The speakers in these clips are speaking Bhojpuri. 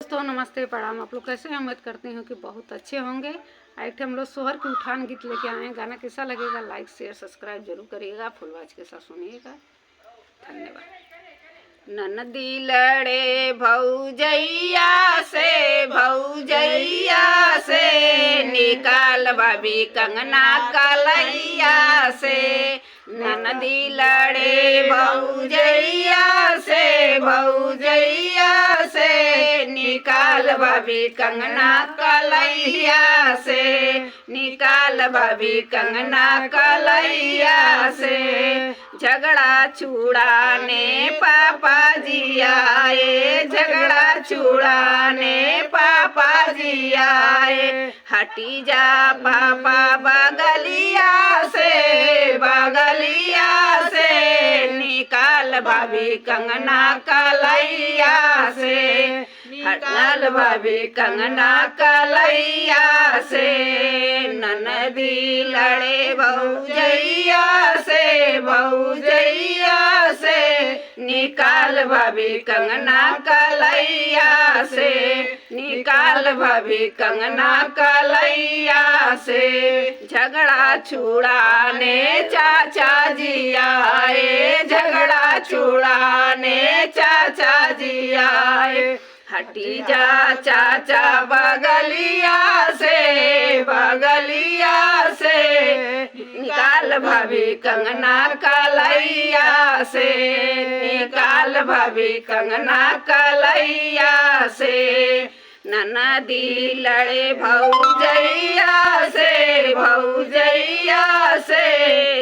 दोस्तों नमस्ते प्रणाम। आप लोग कैसे हैं? उम्मीद करती हूँ कि बहुत अच्छे होंगे। एक हम लोग सोहर की उठान गीत लेके आए हैं। गाना कैसा लगेगा लाइक शेयर सब्सक्राइब जरूर करिएगा। फुल आवाज के साथ सुनिएगा। धन्यवाद। ननदी लड़े भौजैया से निकाल भाभी कंगना कलैया से। ननदी लड़े भौजैया से निकाल भाभी कंगना कलैया से। निकाल भाभी कंगना कलैया से। झगड़ा छुड़ाने पापा जी आए, झगड़ा छुड़ाने पापा जी आए। हटी जा पापा बगलिया से निकाल भाभी कंगना कलैया से। निकाल भाभी कंगना कलैया से। ननदी लड़े भौजैया से निकाल भाभी कंगना कलैया से। निकाल भाभी कंगना कलैया से। झगड़ा छुड़ाने चाचा जी आए, झगड़ा छुड़ाने चाचा जी आए। हटी जा चाचा बगलिया से निकाल भाभी कंगना कलैया से। निकाल भाभी कंगना कलैया से। ननदी लड़े भौजैया से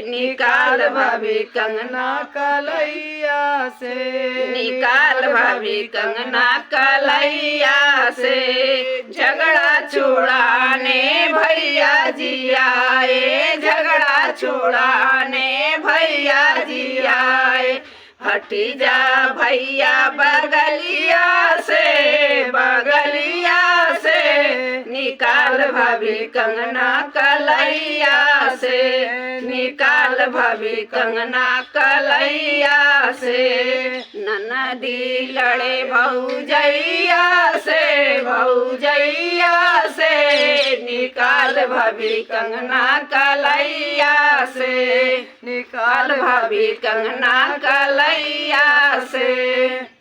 निकाल भाभी कंगना कलैया से। निकाल भाभी कंगना कलैया से। झगड़ा छुड़ाने भैया जी आए, झगड़ा छुड़ाने भैया जी आए। हटी जा भैया बगलिया से निकाल भाभी कंगना कलैया से। निकाल भाभी कंगना कलैया से। ननदी लड़े भौजैया से निकाल भाभी कंगना कलैया से। निकाल भाभी कंगना कलैया से।